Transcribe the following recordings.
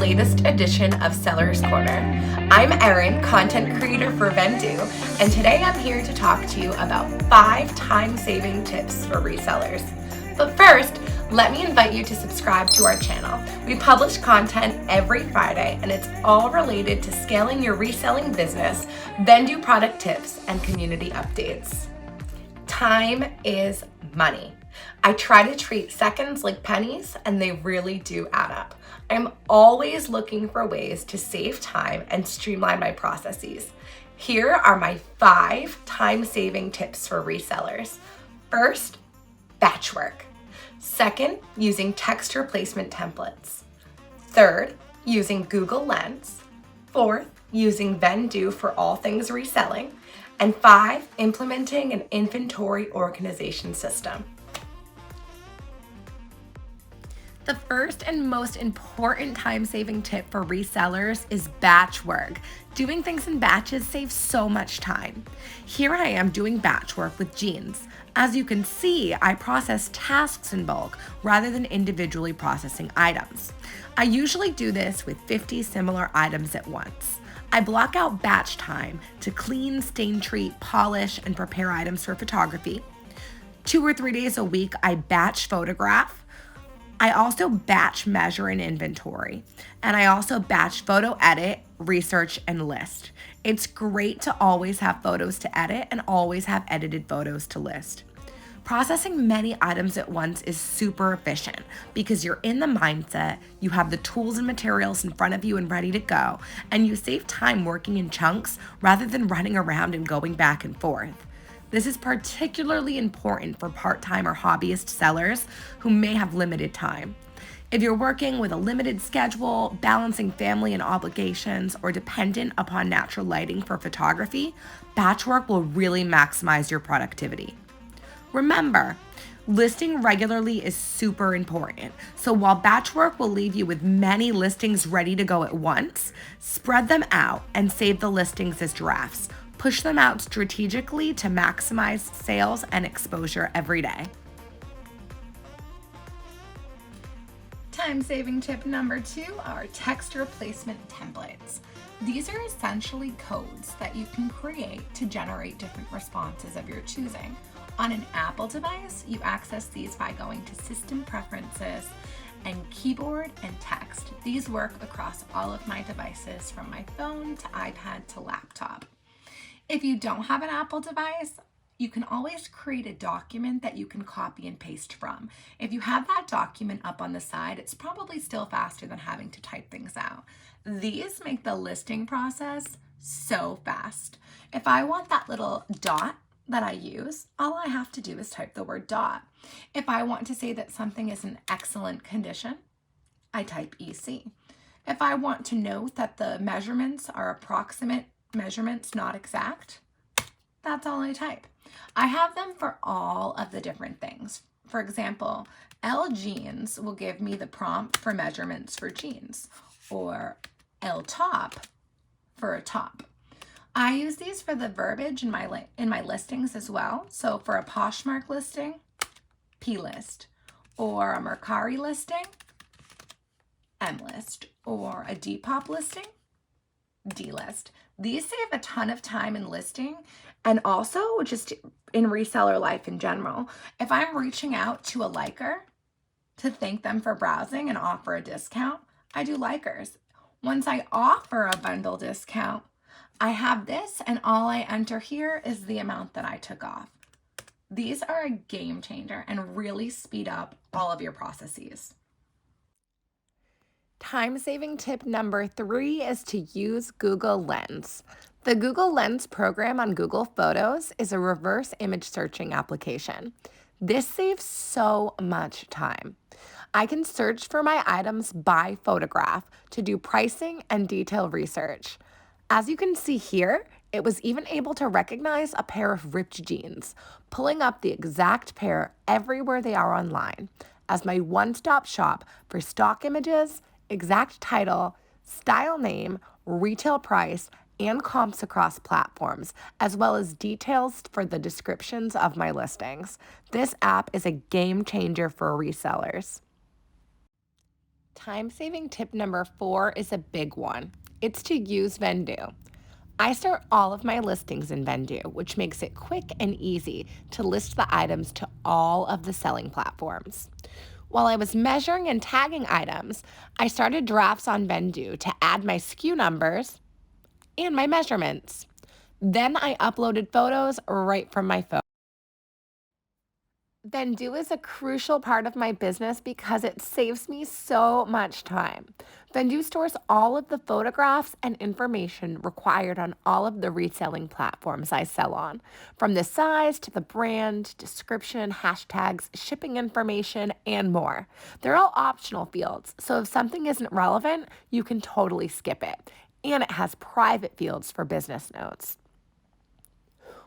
latest edition of Seller's Corner. I'm Erynn, content creator for Vendoo, and today I'm here to talk to you about 5 time-saving tips for resellers. But first, let me invite you to subscribe to our channel. We publish content every Friday, and it's all related to scaling your reselling business, Vendoo product tips, and community updates. Time is money. I try to treat seconds like pennies, and they really do add up. I'm always looking for ways to save time and streamline my processes. Here are my 5 time-saving tips for resellers. First, batchwork. Second, using text replacement templates. Third, using Google Lens. Fourth, using Vendoo for all things reselling. And 5, implementing an inventory organization system. The first and most important time-saving tip for resellers is batch work. Doing things in batches saves so much time. Here I am doing batch work with jeans. As you can see, I process tasks in bulk rather than individually processing items. I usually do this with 50 similar items at once. I block out batch time to clean, stain treat, polish, and prepare items for photography. 2 or 3 days a week, I batch photograph. I also batch measure and inventory, and I also batch photo edit, research, and list. It's great to always have photos to edit and always have edited photos to list. Processing many items at once is super efficient because you're in the mindset, you have the tools and materials in front of you and ready to go, and you save time working in chunks rather than running around and going back and forth. This is particularly important for part-time or hobbyist sellers who may have limited time. If you're working with a limited schedule, balancing family and obligations, or dependent upon natural lighting for photography, batch work will really maximize your productivity. Remember, listing regularly is super important. So while batch work will leave you with many listings ready to go at once, spread them out and save the listings as drafts. Push them out strategically to maximize sales and exposure every day. Time-saving tip number 2 are text replacement templates. These are essentially codes that you can create to generate different responses of your choosing. On an Apple device, you access these by going to System Preferences and Keyboard and Text. These work across all of my devices from my phone to iPad to laptop. If you don't have an Apple device, you can always create a document that you can copy and paste from. If you have that document up on the side, it's probably still faster than having to type things out. These make the listing process so fast. If I want that little dot that I use, all I have to do is type the word dot. If I want to say that something is in excellent condition, I type EC. If I want to note that the measurements are approximate measurements, not exact, that's all I type. I have them for all of the different things. For example, L jeans will give me the prompt for measurements for jeans, or L top for a top. I use these for the verbiage in my listings as well. So for a Poshmark listing, P list, or a Mercari listing, M list, or a Depop listing, D list. These save a ton of time in listing and also just in reseller life in general. If I'm reaching out to a liker to thank them for browsing and offer a discount, I do likers. Once I offer a bundle discount, I have this, and all I enter here is the amount that I took off. These are a game changer and really speed up all of your processes. Time-saving tip number 3 is to use Google Lens. The Google Lens program on Google Photos is a reverse image searching application. This saves so much time. I can search for my items by photograph to do pricing and detail research. As you can see here, it was even able to recognize a pair of ripped jeans, pulling up the exact pair everywhere they are online as my one-stop shop for stock images, exact title, style name, retail price, and comps across platforms, as well as details for the descriptions of my listings. This app is a game changer for resellers. Time-saving tip number 4 is a big one. It's to use Vendoo. I start all of my listings in Vendoo, which makes it quick and easy to list the items to all of the selling platforms. While I was measuring and tagging items, I started drafts on Vendoo to add my SKU numbers and my measurements. Then I uploaded photos right from my phone. Vendoo is a crucial part of my business because it saves me so much time. Vendoo stores all of the photographs and information required on all of the reselling platforms I sell on, from the size to the brand, description, hashtags, shipping information, and more. They're all optional fields, so if something isn't relevant, you can totally skip it. And it has private fields for business notes.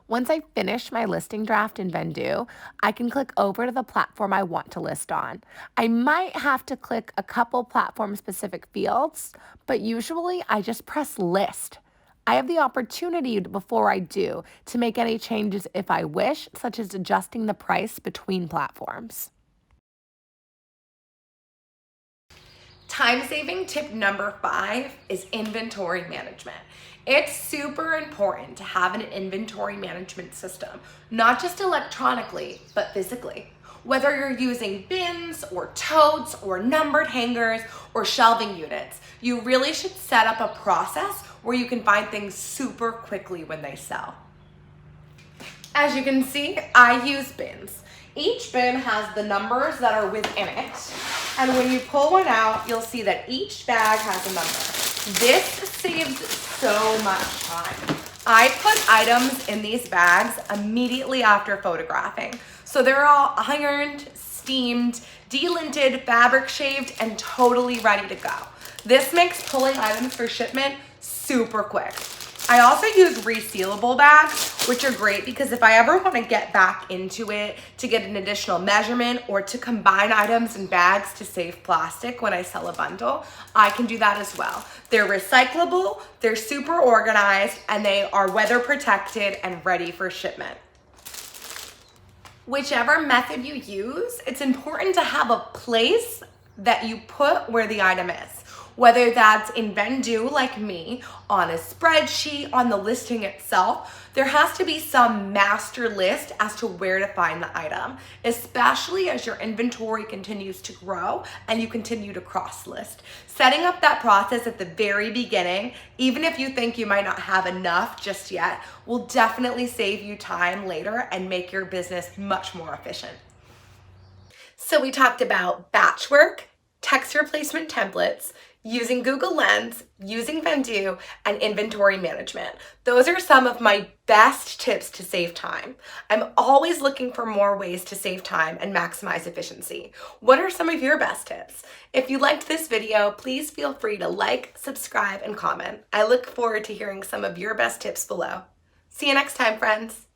Once I finish my listing draft in Vendoo, I can click over to the platform I want to list on. I might have to click a couple platform-specific fields, but usually I just press list. I have the opportunity before I do to make any changes if I wish, such as adjusting the price between platforms. Time-saving tip number 5 is inventory management. It's super important to have an inventory management system, not just electronically, but physically. Whether you're using bins or totes or numbered hangers or shelving units, you really should set up a process where you can find things super quickly when they sell. As you can see, I use bins. Each bin has the numbers that are within it. And when you pull one out, you'll see that each bag has a number. This saves so much time. I put items in these bags immediately after photographing. So they're all ironed, steamed, delinted, fabric shaved, and totally ready to go. This makes pulling items for shipment super quick. I also use resealable bags, which are great because if I ever want to get back into it to get an additional measurement or to combine items in bags to save plastic when I sell a bundle, I can do that as well. They're recyclable, they're super organized, and they are weather protected and ready for shipment. Whichever method you use, it's important to have a place that you put where the item is. Whether that's in Vendoo like me, on a spreadsheet, on the listing itself, there has to be some master list as to where to find the item, especially as your inventory continues to grow and you continue to cross list. Setting up that process at the very beginning, even if you think you might not have enough just yet, will definitely save you time later and make your business much more efficient. So we talked about batchwork, text replacement templates, using Google Lens, using Vendoo, and inventory management. Those are some of my best tips to save time. I'm always looking for more ways to save time and maximize efficiency. What are some of your best tips? If you liked this video, please feel free to like, subscribe, and comment. I look forward to hearing some of your best tips below. See you next time, friends.